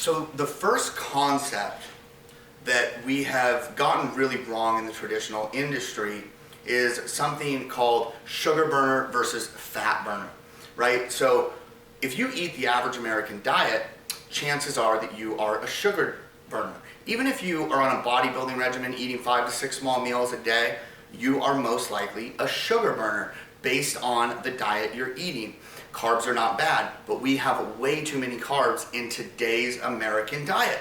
So the first concept that we have gotten really wrong in the traditional industry is something called sugar burner versus fat burner, right? So if you eat the average American diet, chances are that you are a sugar burner. Even if you are on a bodybuilding regimen eating 5 to 6 small meals a day, you are most likely a sugar burner based on the diet you're eating. Carbs are not bad, but we have way too many carbs in today's American diet,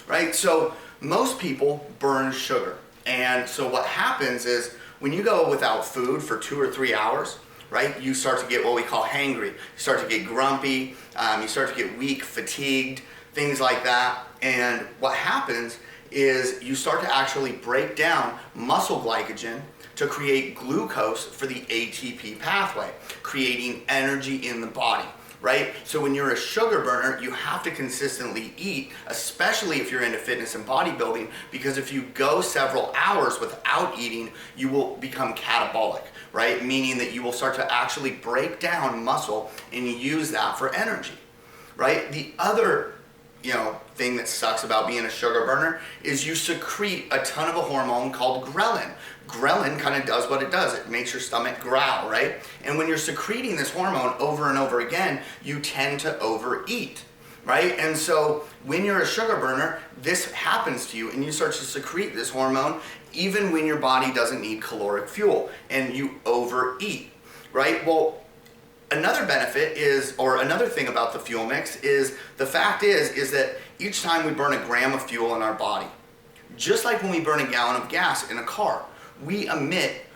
right? So most people burn sugar. And so what happens is when you go without food for 2 or 3 hours, right, you start to get what we call hangry. You start to get grumpy, you start to get weak, fatigued, things like that. And what happens is you start to actually break down muscle glycogen to create glucose for the ATP pathway, creating energy in the body, right? So when you're a sugar burner, you have to consistently eat, especially if you're into fitness and bodybuilding, because if you go several hours without eating, you will become catabolic, right? Meaning that you will start to actually break down muscle and use that for energy, right? The other thing that sucks about being a sugar burner is you secrete a ton of a hormone called ghrelin. Ghrelin kind of does what it does. It makes your stomach growl, right? And when you're secreting this hormone over and over again, you tend to overeat, right? And so when you're a sugar burner, this happens to you and you start to secrete this hormone even when your body doesn't need caloric fuel and you overeat, right? Well, another benefit is, or another thing about the fuel mix is the fact is that each time we burn a gram of fuel in our body, just like when we burn a gallon of gas in a car, we emit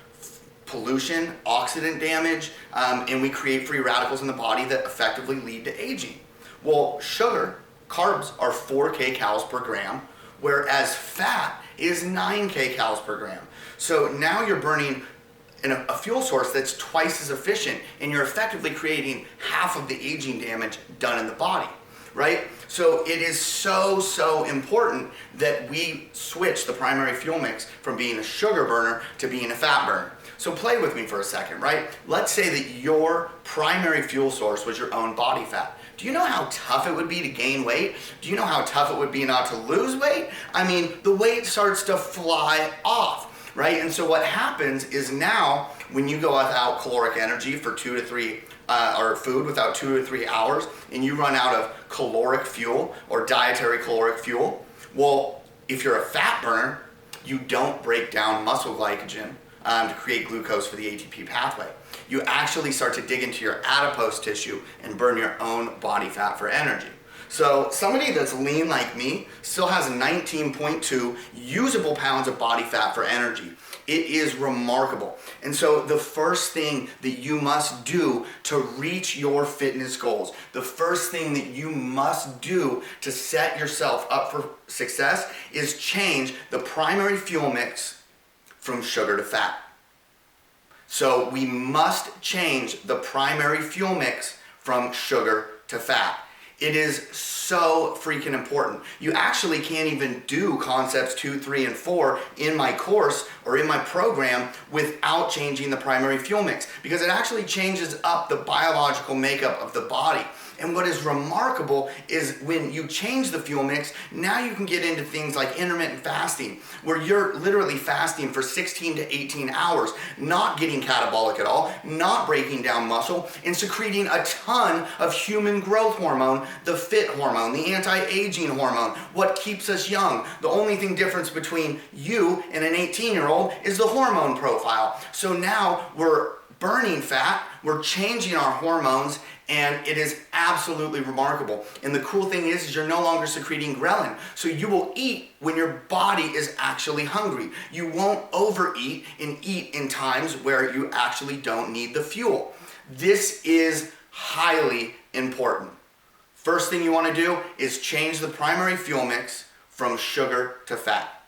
pollution, oxidant damage, and we create free radicals in the body that effectively lead to aging. Well, sugar, carbs are 4 kcals per gram, whereas fat is 9 kcals per gram. So now you're burning a fuel source that's twice as efficient, and you're effectively creating half of the aging damage done in the body, right? So it is so important that we switch the primary fuel mix from being a sugar burner to being a fat burner. So play with me for a second, right? Let's say that your primary fuel source was your own body fat. Do you know how tough it would be to gain weight? Do you know how tough it would be not to lose weight? I mean, the weight starts to fly off, right? And so what happens is now when you go without caloric energy for 2 to 3 or food without 2 to 3 hours, and you run out of caloric fuel or dietary caloric fuel, well, if you're a fat burner, you don't break down muscle glycogen to create glucose for the ATP pathway. You actually start to dig into your adipose tissue and burn your own body fat for energy. So somebody that's lean like me still has 19.2 usable pounds of body fat for energy. It is remarkable. And so the first thing that you must do to reach your fitness goals, the first thing that you must do to set yourself up for success is change the primary fuel mix from sugar to fat. So we must change the primary fuel mix from sugar to fat. It is so freaking important. You actually can't even do concepts 2, 3, and 4 in my course or in my program without changing the primary fuel mix, because it actually changes up the biological makeup of the body. And what is remarkable is when you change the fuel mix, now you can get into things like intermittent fasting, where you're literally fasting for 16 to 18 hours, not getting catabolic at all, not breaking down muscle, and secreting a ton of human growth hormone, the FIT hormone, the anti-aging hormone, what keeps us young. The only thing difference between you and an 18-year-old is the hormone profile. So now we're burning fat, we're changing our hormones, and it is absolutely remarkable. And the cool thing is you're no longer secreting ghrelin. So you will eat when your body is actually hungry. You won't overeat and eat in times where you actually don't need the fuel. This is highly important. First thing you want to do is change the primary fuel mix from sugar to fat.